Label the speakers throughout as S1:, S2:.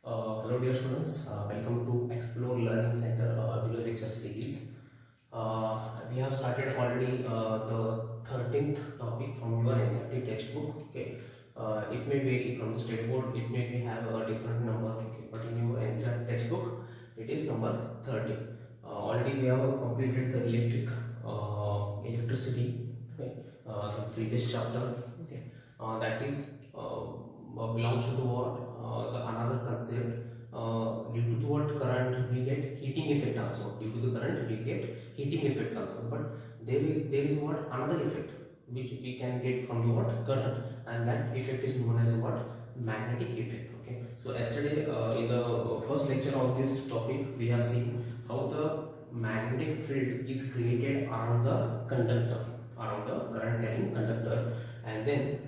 S1: Hello dear students, welcome to Explore Learning Center video lecture series. We have started already the 13th topic from your NCERT textbook. Okay, it may vary from the state board, it may be have a different number. Okay, but in your NCERT textbook, it is number 30. Already we have completed the electricity. Okay, the previous chapter. Okay, that is belongs to what the another concept. Due to the what current we get heating effect also. Due to the current we get heating effect also. But there is what another effect which we can get from the what current, and that effect is known as what magnetic effect. Okay. So yesterday in the first lecture of this topic we have seen how the magnetic field is created around the conductor, around the current carrying conductor, and then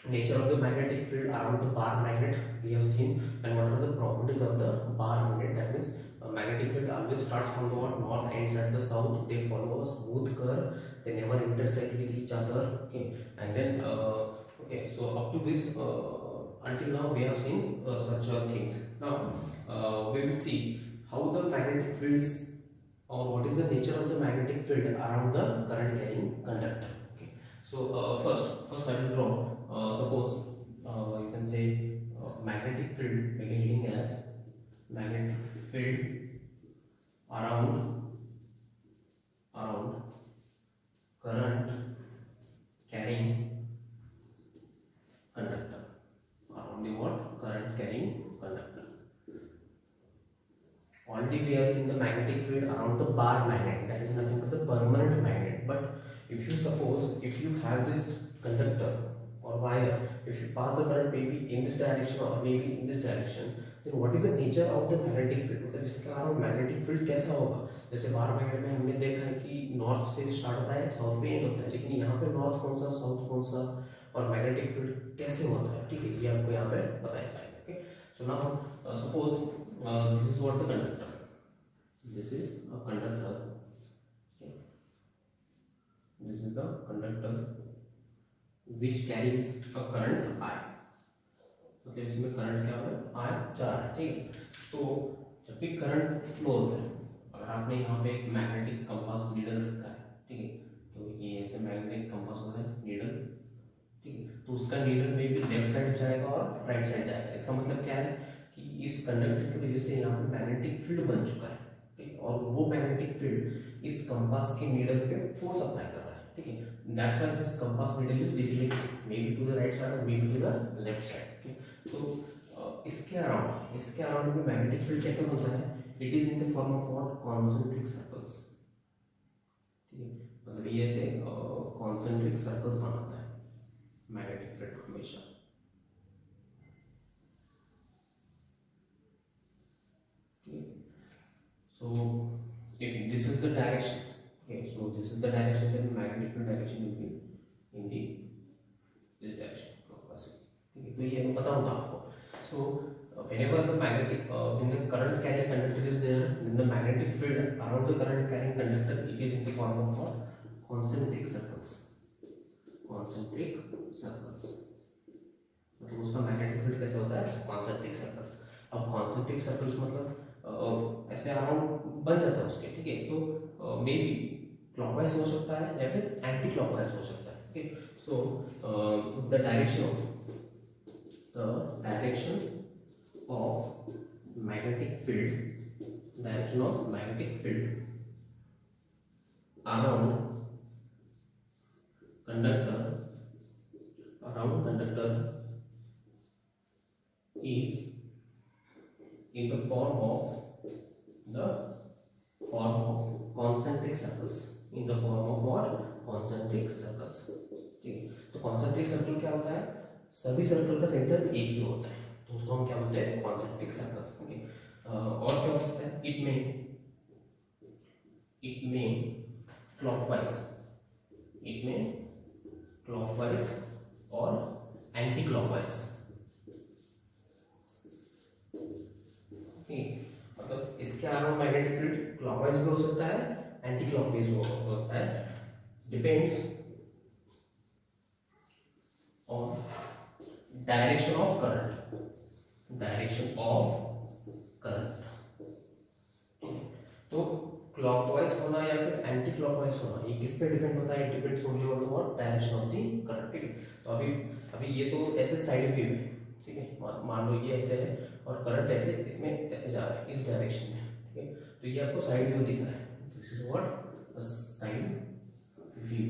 S1: nature of the magnetic field around the bar magnet we have seen, and what are the properties of the bar magnet. That means magnetic field always starts from the what north ends at the south, they follow a smooth curve, they never intersect with each other. Okay, and then okay, so up to this until now we have seen such things. Now we will see how the magnetic fields, or what is the nature of the magnetic field around the current carrying conductor. Okay, so first I will draw. Suppose you can say magnetic field, we can reading as magnetic field around current carrying conductor, around the what current carrying conductor. Already we have seen the magnetic field around the bar magnet, that is nothing but the permanent magnet. But if you suppose, if you have this conductor or wire, if you pass the current maybe in this direction or maybe in this direction, then what is the nature of the magnetic field, मतलब इसके around magnetic field कैसा होगा. जैसे bar magnet में हमने देखा है कि नॉर्थ से स्टार्ट होता है साउथ पे एंड होता है, लेकिन यहाँ पे नॉर्थ कौन सा साउथ कौन सा और मैग्नेटिक फील्ड कैसे होता है. ठीक है, ये आपको यहाँ पे बताया जाएगा. Okay, so now suppose this is what the conductor, this is a conductor. Okay, this is the conductor which carries a current I. मतलब इसमें करंट क्या है I जा रहा है. ठीक है, तो जब भी करंट फ्लो होता है, अगर आपने यहाँ पे एक मैग्नेटिक कंपास नीडल रखा है, ठीक है, तो ये ऐसे मैग्नेटिक कंपास होता है नीडल. ठीक है, तो उसका नीडल में भी लेफ्ट साइड जाएगा और राइट साइड जाएगा. इसका मतलब क्या है कि इस कंडक्टर की वजह से यहाँ पे मैग्नेटिक फील्ड बन चुका है. ठीक है, और वो मैग्नेटिक फील्ड इस कंपास के नीडल पे फोर्स अप्लाई कर रहा है. ठीक है, that's why this compass needle is deflecting maybe to the right side और maybe to the left side. तो इसके अराउंड में मैग्नेटिक फील्ड कैसे बनता है. It is in the form of what concentric circles. ठीक है, मतलब ये ऐसे कॉन्सेंट्रिक सर्कल्स बनाता है मैग्नेटिक फील्ड हमेशा. So if this is the direction, okay, so this is the direction, then magnetic field direction will be in the this direction. Okay, तो ये मैं बताऊंगा आपको. So whenever the magnetic when the current carrying conductor is there, then the magnetic field around the current carrying conductor, it is in the form of what concentric circles. Concentric circles. मतलब उसका magnetic field कैसे होता है concentric circles. अब concentric circles मतलब ऐसे around बन जाता है उसके. ठीक है, तो मे बी क्लॉकवाइज हो सकता है या फिर एंटी क्लॉकवाइज हो सकता है. Okay, so the direction of magnetic field around conductor is in the form of concentric circles. In the form of what concentric circles. ठीक है, तो concentric circle क्या होता है, सभी सर्कल का सेंटर एक ही होता है, तो उसको हम क्या बोलते हैं concentric circles. ओके, और क्या हो सकता है, it may clockwise और एंटी क्लॉकवाइज. मतलब इसके अराउंड मैग्नेटिक फील्ड क्लॉकवाइज भी हो सकता है, एंटी क्लॉकवाइज भी हो सकता है, depends on direction of current. Direction of current. तो क्लॉकवाइज होना या फिर एंटी क्लॉकवाइज होना, ये किस पे डिपेंड होता है? It depends only on what direction of the current. ठीक है, तो अभी अभी ये तो ऐसे साइड व्यू है, ठीक है, मान लो ये ऐसे है और करंट ऐसे इसमें ऐसे जा रहा है इस डायरेक्शन में, ठीक है, तो ये आपको साइड व्यू दिख रहा है, this is what a side view.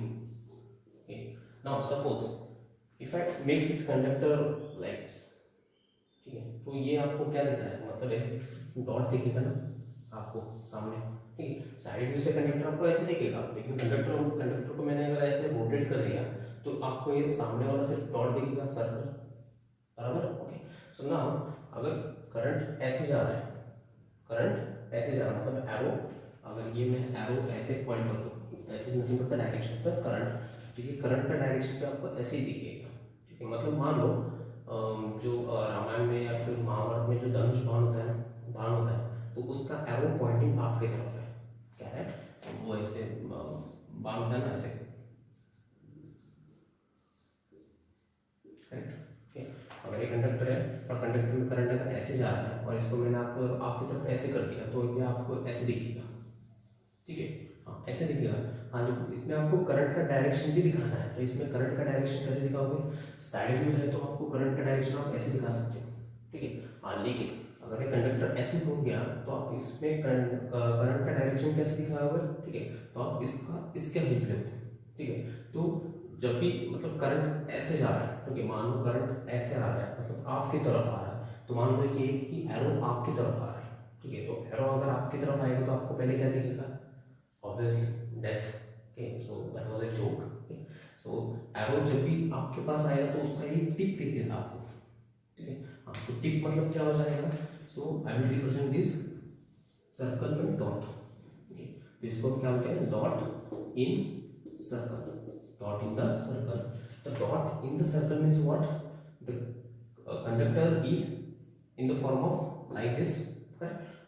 S1: Okay, now suppose if I make this conductor like, ठीक है, तो ये आपको क्या दिख रहा है? मतलब ऐसे डॉट दिखेगा ना आपको सामने, ठीक है, साइड व्यू से कंडक्टर आपको ऐसे दिखेगा, लेकिन कंडक्टर को मैंने अगर ऐसे रोटेट कर दिया तो आपको ये सामने वाला सिर्फ डॉट दिखेगा, सर्कल, बराबर। ओके, सो नाउ अगर करंट ऐसे जा रहा है, करंट ऐसे जा रहा है मतलब एरो, अगर ये मैं एरो ऐसे पॉइंट कर दूं, that is nothing but the direction of the current, ठीक है, करंट का डायरेक्शन पे आपको ऐसे ही दिखेगा, ठीक है, मतलब मान लो जो रामायण में या फिर महाभारत में जो धनुष बाण होता है ना, बाण होता है, तो उसका एरो पॉइंटिंग आपके तरफ है, क्या है वो, ऐसे बाण होता है ना ऐसे, करेक्ट। अगर ये कंडक्टर है और कंडक्टर में करंट अगर ऐसे जा रहा है और इसको मैंने आपको आपकी तरफ ऐसे कर दिया तो ये आपको ऐसे दिखेगा, ठीक है, हाँ ऐसे दिखेगा। हाँ देखो, इसमें आपको करंट का डायरेक्शन भी दिखाना है, तो इसमें करंट का डायरेक्शन कैसे दिखाओगे? साइड व्यू है तो आपको करंट का डायरेक्शन आप ऐसे दिखा सकते हो, ठीक है, हाँ, लेकिन अगर ये कंडक्टर ऐसे घूम गया तो आप इसमें करंट का डायरेक्शन कैसे दिखाओगे? ठीक है, तो आप इसका इसके हेल्प लो, ठीक है, तो जब भी मतलब करंट ऐसे जा रहा है, ठीक है, मान लो करंट ऐसे आ रहा है मतलब आपकी तरफ आ रहा है, तो मान लो ये कि एरो आपकी तरफ आ रहा है, ठीक है, तो एरो अगर आपकी तरफ आएगा तो आपको पहले क्या दिखेगा? Obviously death. Okay, so that was a joke. So arrow जब भी आपके पास आएगा तो उसका ये टिप दिखेगा आपको, ठीक है, हाँ, तो टिप मतलब क्या हो जाएगा? So I will represent this circle में डॉट, ओके, तो इसको क्या बोलते हैं? Dot in circle, dot in the circle. The dot in the circle means what? The conductor is in the form of like this,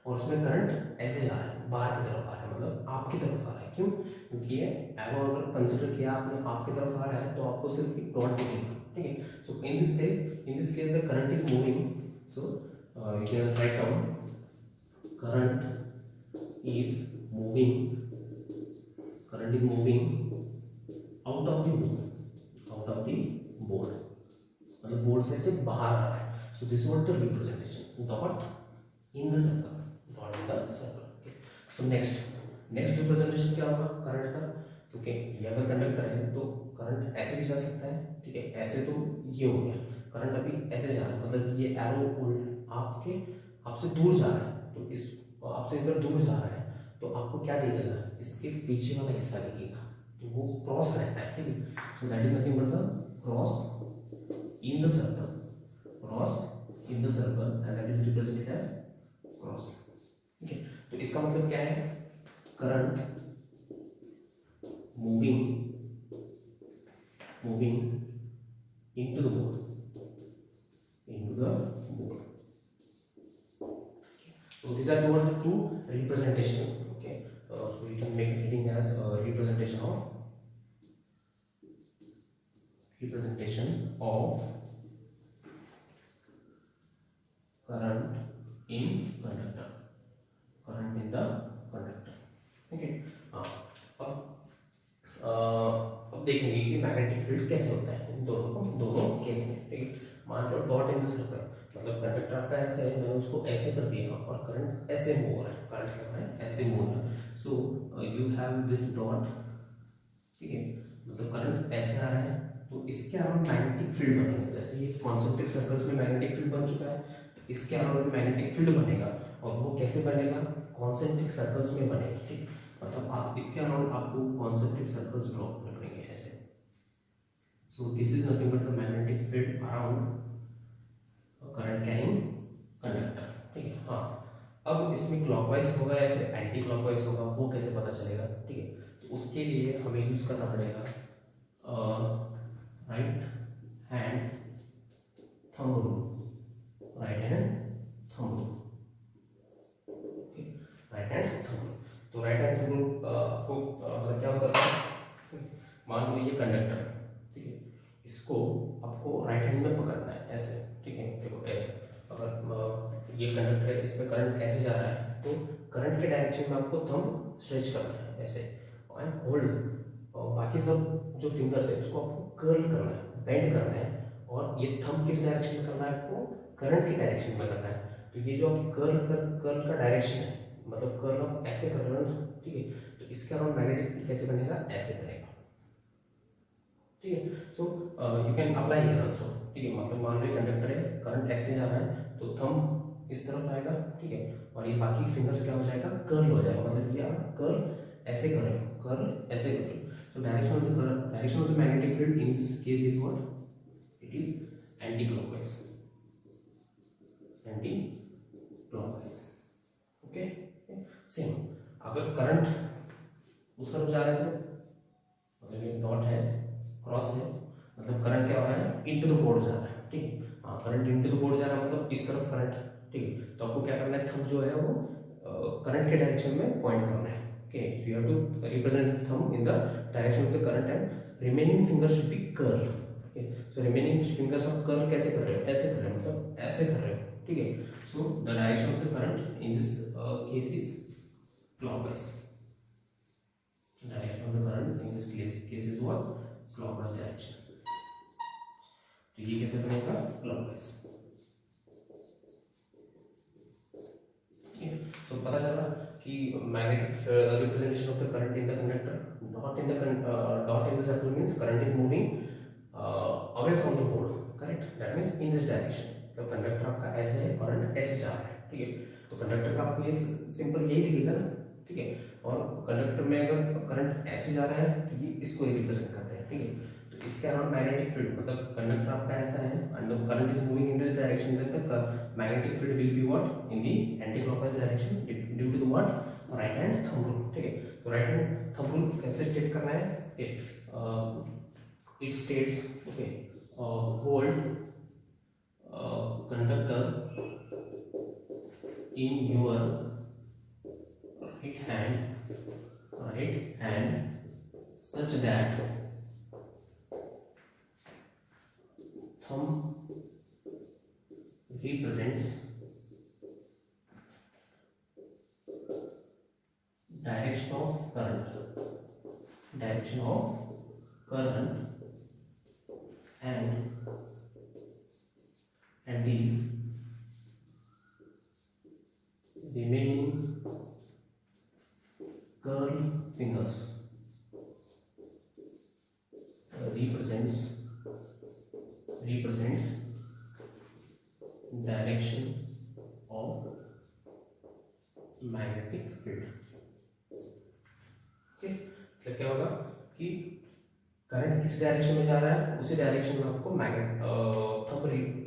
S1: और उसमें current ऐसे जा रहा है, बाहर की तरफ आ रहा है, मतलब आपकी तरफ आ रहा है। क्यों? क्योंकि ये एरो अगर कंसिडर किया आपने आपकी तरफ आ रहा है तो आपको सिर्फ एक डॉट दिखेगा, ठीक है। So in this case the current is moving, so you can write down current is moving, current is moving out of the board, out of the board, मतलब बोर्ड से ऐसे बाहर आ रहा है। So this was the representation, dot in the circle, dot in the circle. Okay, so next representation क्या होगा current का? क्योंकि ये अगर कंडक्टर है तो करंट ऐसे भी जा सकता है, ठीक है, ऐसे तो ये हो गया, करंट अभी ऐसे जा रहा है, मतलब ये एरो उल्ट आपसे दूर जा रहा है, तो इस आपसे अगर दूर जा रहा है तो आपको क्या दिखेगा? इसके पीछे वाला हिस्सा दिखेगा, तो वो क्रॉस रहता है, ठीक है। So that is nothing but the cross in the circle, cross in the circle, and that is represented as cross, ठीक है। तो इसका मतलब क्या है? Current moving into the board, so these are the two representation, okay. So you can make a heading as representation of current in conductor, current in the conductor, okay. अब देखेंगे कि मैग्नेटिक फील्ड कैसे होता है इन दोनों case में, ठीक है। मान लो डॉट इन द सर्कल, मतलब कंडक्टर आपका ऐसे है, मैंने उसको ऐसे कर दिया और करंट ऐसे मूव हो रहा है, करंट क्या हो रहा है? ऐसे मूव हो रहा है। सो यू हैव दिस डॉट, ठीक है, मतलब करंट ऐसे आ रहा है, तो इसके अराउंड मैग्नेटिक फील्ड बनेगा। जैसे ये कॉन्सेंट्रिक सर्कल्स में मैग्नेटिक फील्ड बन चुका है, तो इसके अराउंड मैग्नेटिक फील्ड बनेगा, और वो कैसे बनेगा? कॉन्सेंट्रिक सर्कल्स में बनेगा, ठीक, मतलब आप इसके अराउंड आपको कॉन्सेंट्रिक सर्कल्स ड्रॉ करेंगे ऐसे। सो this is nothing but the magnetic field around current carrying conductor, ठीक है। हाँ, अब इसमें क्लॉकवाइज होगा या फिर एंटी क्लॉकवाइज होगा वो कैसे पता चलेगा? ठीक है, तो उसके लिए हमें यूज करना पड़ेगा right hand thumb rule, right hand thumb rule, right hand thumb rule. तो राइट हैंड थंब रूल आपको मतलब क्या होता है? मान लो ये कंडक्टर, ठीक है, इसको आपको राइट हैंड में पकड़ना है ऐसे, ठीक है, देखो ऐसे, अगर ये कंडक्टर है, इसमें करंट ऐसे जा रहा है, तो करंट के डायरेक्शन में आपको थंब स्ट्रेच करना है ऐसे एंड होल्ड, और बाकी सब जो फिंगर्स है उसको आपको कर्ल करना है, बेंड करना है, और ये थंब किस डायरेक्शन में करना है आपको, करंट की डायरेक्शन में करना है। तो ये जो आप कर्ल का डायरेक्शन है, मतलब कर्ल आप ऐसे कर रहे हो ना, ठीक है, तो इसके अराउंड मैग्नेटिक फील्ड कैसे बनेगा, ऐसे बनेगा, ठीक है। सो you can apply here also, ठीक है, मतलब मान लो कंडक्टर है, करंट ऐसे जा रहा है, तो थंब इस तरफ आएगा, ठीक है, और ये बाकी फिंगर्स क्या हो जाएगा, कर्ल हो जाएगा, मतलब ये आप कर्ल ऐसे कर रहे हो, कर्ल ऐसे कर रहे हो। So direction of the magnetic field in this case is what, it is anti clockwise, anti clockwise, okay. Same अगर करंट उस तरफ जा रहा है तो मतलब ये डॉट है, क्रॉस है, मतलब करंट क्या हो रहा है, इनटू द बोर्ड जा रहा है, ठीक है। हाँ, करंट इनटू द बोर्ड जा रहा है मतलब इस तरफ करंट, ठीक है। तो आपको क्या करना है, थंब जो है वो करंट के डायरेक्शन में पॉइंट करना है, okay. So you have to represent this thumb in the direction of the current and remaining fingers should be curl, okay. So remaining fingers आप कर्ल कैसे कर रहे हो, ऐसे कर रहे हो, मतलब ऐसे कर रहे हो, ठीक है। So the direction of the current in this case is clockwise, direction of the current in this case is what, clockwise direction. तो ये कैसे बनेगा, क्लॉकवाइज, ठीक है। सो पता चला कि magnetic representation of the current in the conductor, dot in the circle means current is moving away from the pole, correct, that means in this direction. तो कंडक्टर आपका ऐसे है, करंट ऐसे जा रहा है, ठीक है। तो कंडक्टर का आपको ये सिंपल यही दिखेगा ना, ठीक है। और कंडक्टर में अगर करंट ऐसे जा रहा है तो ये इसको ही रिप्रेजेंट करते हैं, ठीक है। तो इसके अराउंड मैग्नेटिक फील्ड, मतलब कंडक्टर आपका ऐसा है and the current is moving in this direction, then the magnetic field will be what, in the anti clockwise direction due to the what, right hand thumb rule, ठीक है। तो right hand thumb rule कैसे state करना है, it states, okay, hold conductor in your right hand such that thumb represents direction of current, and the remaining curl fingers represents direction of magnetic field, ठीक। तो क्या होगा कि current किस direction में जा रहा है, उसी डायरेक्शन में आपको मैग्नेट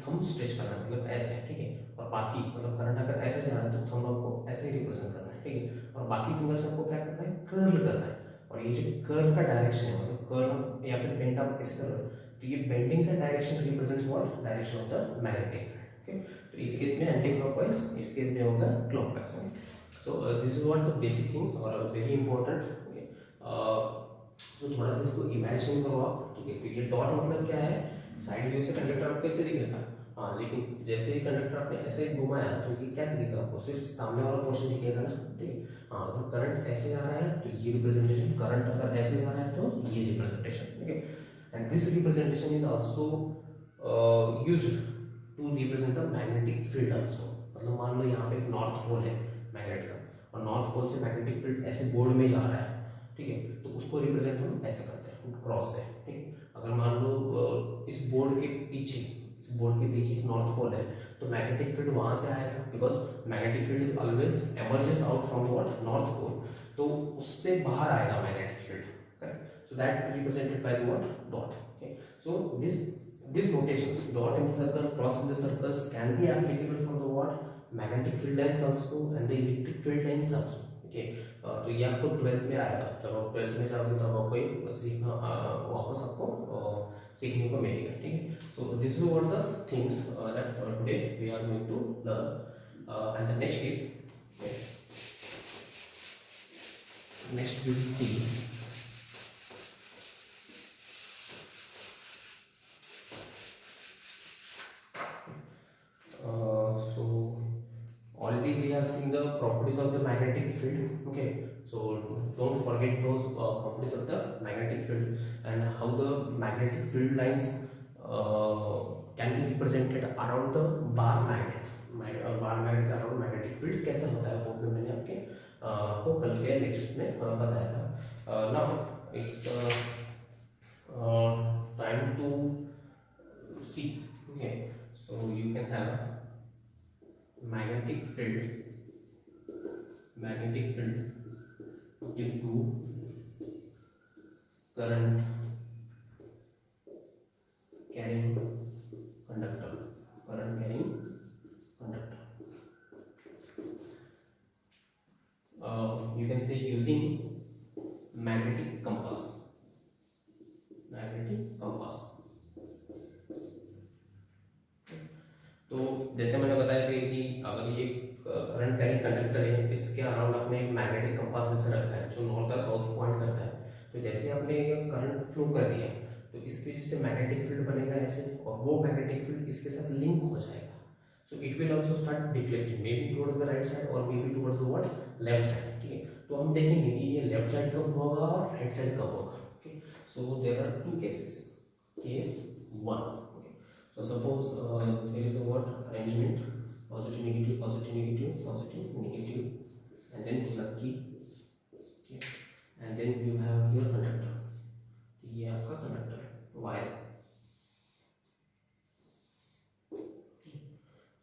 S1: थंब स्ट्रेच करना है, मतलब ऐसे, ठीक है। और बाकी मतलब करंट अगर ऐसे जा रहा है तो थंब आपको ऐसे रिप्रेजेंट करना है, ठीक है। और बाकी फिंगर्स आपको क्या करना है, कर्ल करना है। और ये जो कर्ल का डायरेक्शन है, मतलब कर्ल या फिर बेंड आप ऐसे कर रहे हो, तो ये बेंडिंग का direction represents what, direction of the magnetic field, okay. तो इस केस में एंटी क्लॉकवाइज, इस केस में होगा clockwise. So this is what the basic things और वेरी इंपॉर्टेंट, ओके। तो थोड़ा सा इसको इमेजिन करो आप, ठीक है। तो ये डॉट मतलब क्या है, साइड व्यू से कंडक्टर आपको कैसे दिखेगा, हाँ, लेकिन जैसे ही कंडक्टर आपने ऐसे घुमाया तो ये क्या दिखेगा आपको, सिर्फ सामने वाला पोर्शन दिखेगा ना, ठीक है। हाँ, तो करंट ऐसे जा रहा है तो ये रिप्रेजेंटेशन, करंट अगर ऐसे जा रहा है तो ये रिप्रेजेंटेशन, ठीक है। And this representation is also used to represent the magnetic field also. मतलब मान लो यहाँ पे एक नॉर्थ पोल है मैग्नेट का, और नॉर्थ पोल से मैग्नेटिक फील्ड ऐसे बोर्ड में जा रहा है, ठीक है। तो उसको रिप्रेजेंट हम ऐसे करते हैं, क्रॉस से, ठीक है। अगर मान लो इस बोर्ड के पीछे एक नॉर्थ पोल है, तो मैग्नेटिक फील्ड वहां से आएगा, because magnetic field always emerges out from what, north pole, तो उससे बाहर आएगा magnetic field, correct. So that represented by the what, dot, okay. So these notations, dot in the circle, cross in the circles, can be applicable for the what, magnetic field lines also and the electric field lines also, okay। तो ये आपको 12th में आएगा, जब आप 12th में जाओगे तब आपको ये सीखना वापस आपको सीखने को मिलेगा, ठीक है। So this is what the things that today we are going to learn and the next is, next we will see the magnetic field. Okay, so don't forget those properties of the magnetic field and how the magnetic field lines can be represented around the bar magnet. Bar magnet का around magnetic field कैसे होता है वो भी मैंने आपको कल के लेक्चर्स में बताया था. Now it's time to see. Okay, so you can have magnetic field into current carrying conductor. You can say using magnetic compass. तो जैसे मैंने बताया कि अगर ये करंट कैरिंग कंडक्टर है, इसके अराउंड आपने एक मैग्नेटिक कंपास जैसे रखा है जो नॉर्थ और साउथ पॉइंट करता है. तो जैसे आपने करंट फ्लो कर दिया तो इसकी वजह से मैग्नेटिक फील्ड बनेगा ऐसे, और वो मैग्नेटिक फील्ड इसके साथ लिंक हो जाएगा. So it will also start deflecting maybe towards the right side और maybe towards the what left side. ठीक है, तो हम देखेंगे कि ये लेफ्ट साइड कब होगा और राइट साइड कब होगा. Okay, so there are two cases. Case 1. So suppose there is a what arrangement, positive negative positive negative positive negative, and then lucky. Okay, and then you have your conductor. ये आपका conductor है wire.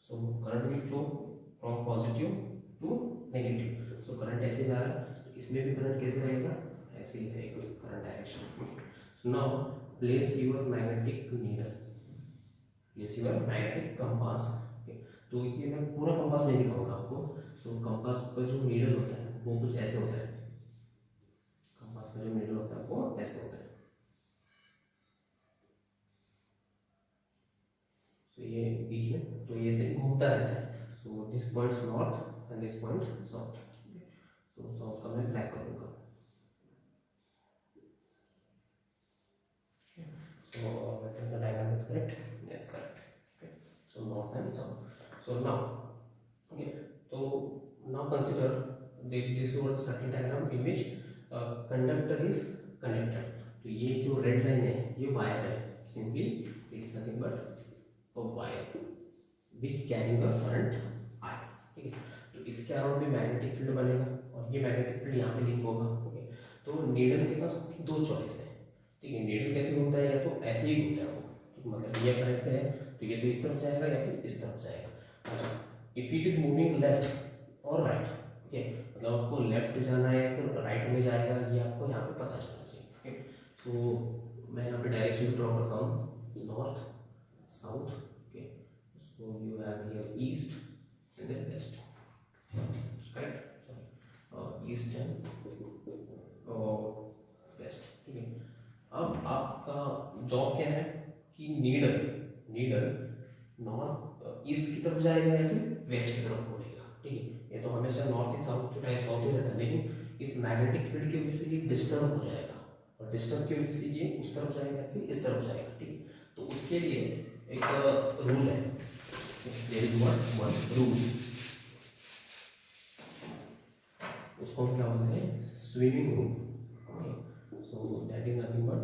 S1: So current will flow from positive to negative. So current ऐसे जा रहा है तो इसमें भी करंट कैसे रहेगा, ऐसे ही रहेगा current direction. So now place your magnetic needle. Place your magnetic compass. Okay, तो ये मैं पूरा कंपास नहीं दिखाऊंगा आपको. सो कंपास का जो नीडल होता है वो कुछ ऐसे होता है. कंपास का जो नीडल होता है वो ऐसे होता है. सो ये बीच में तो ये ऐसे घूमता रहता है. So this points north and this points south. So south का मैं ब्लैक करूंगा. So whether the diagram is correct? Yes, correct. Okay, so north and south. So now, okay, so now consider this was the circuit diagram in which conductor is connected. तो ये जो red line है ये wire है. Simply it is nothing but a wire which carrying a current I. ठीक है, तो इसके अराउंड भी मैग्नेटिक फील्ड बनेगा और ये मैग्नेटिक फील्ड यहाँ पे लिंक होगा. ओके, तो नीडल के पास दो चॉइस है. ठीक है, नीडल कैसे घूमता है, या तो ऐसे ही घूमता है वो. मतलब ये अगर ऐसे है तो ये तो इस तरफ जाएगा या फिर इस तरफ जाएगा. अच्छा, if it is moving left और राइट, ओके, मतलब आपको लेफ्ट जाना है या फिर राइट में जाएगा ये आपको यहाँ पे पता चलना चाहिए. ओके, तो मैं यहाँ पे डायरेक्शन ड्रॉ करता हूँ north south. Okay, so you have here east and then west. Correct, sorry, east and west. ठीक है, अब आपका जॉब क्या है कि नीडल नॉर्थ ईस्ट की तरफ जाएगा या फिर वेस्ट की तरफ मुड़ेगा. ठीक है, ये तो हमेशा नॉर्थ ही साउथ की तरफ साउथ ही रहता है, लेकिन इस मैग्नेटिक फील्ड की वजह से ये डिस्टर्ब हो जाएगा और डिस्टर्ब की वजह से ये उस तरफ जाएगा या फिर इस तरफ जाएगा. ठीक है, तो उसके लिए एक रूल है. देयर इज वन रूल, उसको हम क्या बोलते हैं, swimming rule. So that is nothing but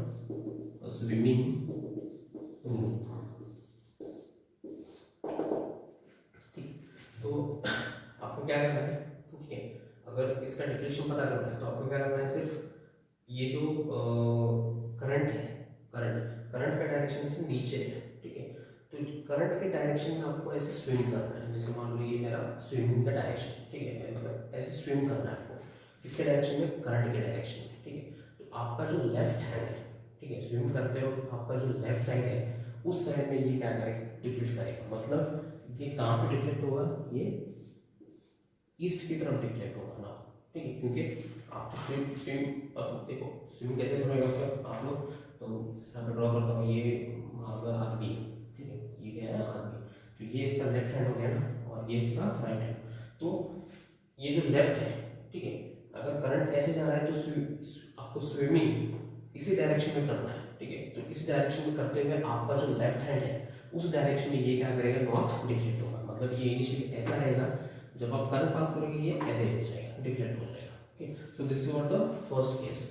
S1: a swimming rule. ठीक, तो आपको क्या करना है, ठीक है, अगर इसका डिफलेक्शन पता करना है तो आपको क्या करना है, सिर्फ ये जो करंट है, करंट का डायरेक्शन से नीचे है. ठीक है, तो करंट के डायरेक्शन में आपको ऐसे स्विम करना है. जैसे मान लो ये मेरा स्विमिंग का डायरेक्शन. ठीक है, मतलब ऐसे स्विम करना है आपको. किसके डायरेक्शन में, करंट के डायरेक्शन में. ठीक है, आपका जो लेफ्ट हैंड है, ठीक है, स्विम करते हो आपका जो लेफ्ट साइड है उस साइड में ये क्या करेगा, डिफ्लेक्ट करेगा. मतलब ये कहाँ पे डिफ्लेक्ट होगा, ये ईस्ट की तरफ डिफ्लेक्ट होगा ना. ठीक है, क्योंकि आप स्विम देखो स्विम कैसे करेगा आप लोग. तो यहाँ पे ड्रॉ करता हूँ, ये आपका आदमी. ठीक है, ये क्या है, आदमी. तो ये इसका लेफ्ट हैंड हो गया ना और ये इसका राइट हैंड. तो ये जो लेफ्ट है, ठीक है, अगर करंट ऐसे जा रहा है तो आपको स्विमिंग इसी डायरेक्शन में करना है. ठीक है, तो इस डायरेक्शन में करते हुए आपका जो लेफ्ट हैंड है उस डायरेक्शन में ये क्या करेगा, नॉर्थ डिफ्लेक्ट होगा. मतलब ये इनिशियली ऐसा रहेगा, जब आप करंट पास करोगे ये ऐसे हो जाएगा, डिफ्लेक्ट हो जाएगा। Okay, so this is what the first case.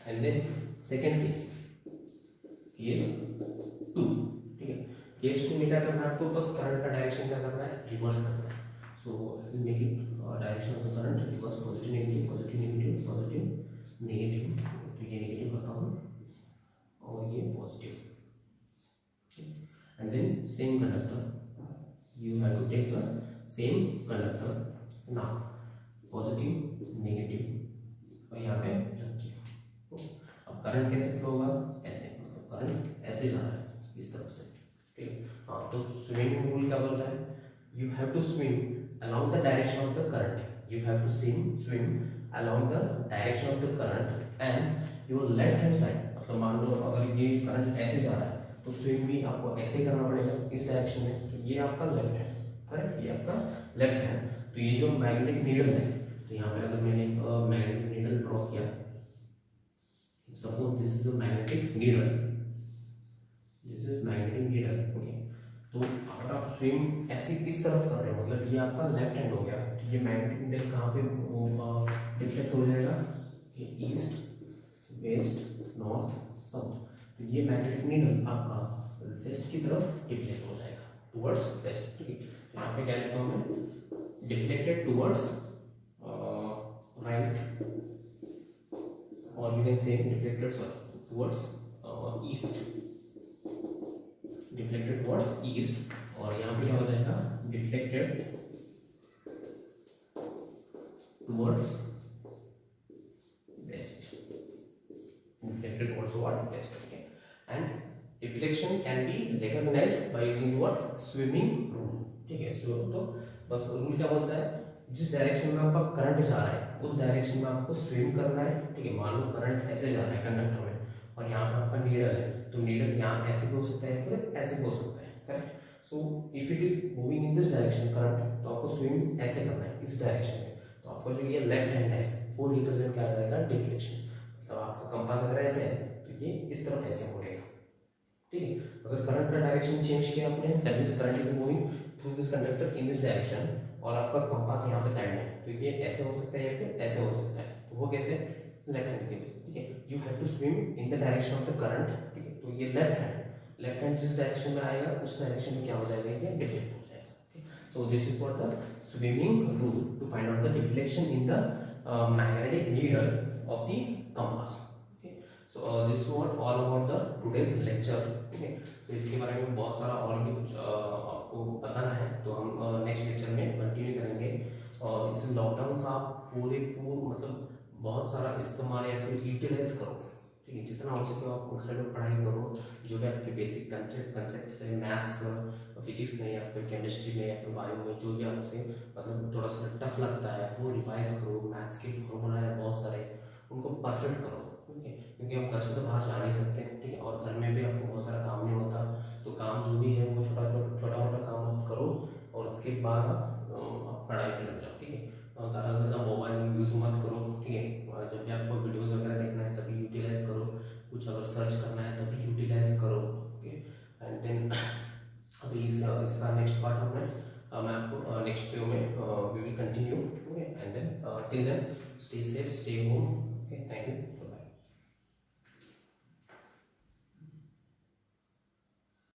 S1: And then second case, case 2, ठीक है। केस 2 में क्या करना है आपको, बस करंट का डायरेक्शन क्या करना है, रिवर्स करना है। So make it direction of the current reverse, positive negative positive negative positive negative, तो ये नेगेटिव करता हूँ और ये positive, and then same conductor you have to take the same conductor now, positive negative और यहाँ पे रखिए। अब करंट कैसे फ्लो होगा, ऐसे, मतलब करंट ऐसे जा रहा है इस तरफ से, ठीक है। हाँ, तो स्विमिंग रूल क्या बोलता है, you have to swim along the direction of the current, you have to swim along the direction of the current and your left hand side, मतलब मान लो अगर ये करंट ऐसे जा रहा है तो स्विम भी आपको ऐसे ही करना पड़ेगा इस डायरेक्शन में। तो ये आपका लेफ्ट हैंड, करेक्ट, ये आपका लेफ्ट हैंड। तो ये जो मैग्नेटिक नीडल है, तो यहाँ पे अगर मैंने मैग्नेटिक नीडल ड्रॉ किया, suppose this is the magnetic needle, this is magnetic needle, okay. तो अगर आप स्विम ऐसे इस तरफ कर रहे हो, मतलब ये आपका लेफ्ट हैंड हो गया, तो ये मैग्नेटिक नीडल कहाँ पे डिफ्लेक्ट हो जाएगा, ईस्ट वेस्ट नॉर्थ साउथ। तो ये मैग्नेटिक नीडल आपका वेस्ट की तरफ डिफ्लेक्ट हो जाएगा, टुवर्ड्स वेस्ट, ठीक है। तो यहाँ पे क्या लिखता हूँ मैं, डिफ्लेक्टेड टुवर्ड्स राइट, और you can say deflected towards east, deflected towards east, और यहाँ पे क्या हो जाएगा, deflected towards waste, deflected towards what, west, okay. And deflection can be recognized by using what, swimming rule, ठीक है। सो तो बस रूल क्या बोलता है, जिस डायरेक्शन में आपका करंट जा रहा है उस डायरेक्शन में आपको स्विम करना है, ठीक है। मान लो करंट ऐसे जा रहा है कंडक्टर में और यहाँ पे आपका नीडल है, तो नीडल यहाँ ऐसे भी हो सकता है फिर ऐसे भी हो सकता है, correct. So if it is moving in this direction current, तो आपको स्विम ऐसे करना है इस डायरेक्शन में। तो आपका जो ये लेफ्ट हैंड है वो रिप्रेजेंट क्या करेगा, डिफ्लेक्शन। तो आपका कंपास अगर ऐसे है तो ये इस तरफ ऐसे मुड़ेगा, ठीक है। अगर करंट का डायरेक्शन चेंज किया आपने, that means current is moving through this conductor in this direction, और आपका कंपास यहाँ पे साइड में, तो ये ऐसे हो सकता है या फिर ऐसे हो सकता है। तो वो कैसे, लेफ्ट हैंड के लिए, ठीक है। You have to swim in the direction of the current, ठीक है। तो ये लेफ्ट हैंड जिस डायरेक्शन में आएगा उस डायरेक्शन में क्या हो जाएगा, ये डिफ्लेक्ट हो जाएगा, ठीक है। So this is what the swimming rule to find out the deflection in the magnetic needle of the compass, okay. So this is what all about the today's lecture, okay. तो इसके बारे में बहुत सारा और भी कुछ आपको बताना है, तो हम नेक्स्ट लेक्चर में कंटिन्यू करेंगे। और इस लॉकडाउन का पूरे मतलब बहुत सारा इस्तेमाल या फिर यूटिलाइज करो, ठीक है। जितना हो सके आप घर में पढ़ाई करो, जो भी आपके बेसिक कंसेप्ट है मैथ्स फिजिक्स में या फिर केमिस्ट्री में या फिर बायो में, जो भी आपसे मतलब थोड़ा सा टफ लगता है वो रिवाइज करो। मैथ्स के फॉर्मूला है बहुत सारे, उनको परफेक्ट करो, ठीक है। क्योंकि हम घर से तो बाहर जा नहीं सकते, ठीक है। और घर में भी आपको बहुत सारा काम नहीं होता, तो काम जो भी है वो छोटा मोटा काम आप करो, और उसके बाद आप पढ़ाई पे लग जाओ, ठीक है। ज़्यादा से ज़्यादा मोबाइल यूज़ मत करो, ठीक है। जब भी आपको वीडियोज़ वगैरह देखना है तभी यूटिलाइज करो, कुछ अगर सर्च करना है तभी यूटिलाइज करो, ओके। एंड देन अभी इसका नेक्स्ट पार्ट हमने मैं आपको नेक्स्ट वीडियो में we will continue, okay. And then till then stay safe, stay home, okay. Thank you.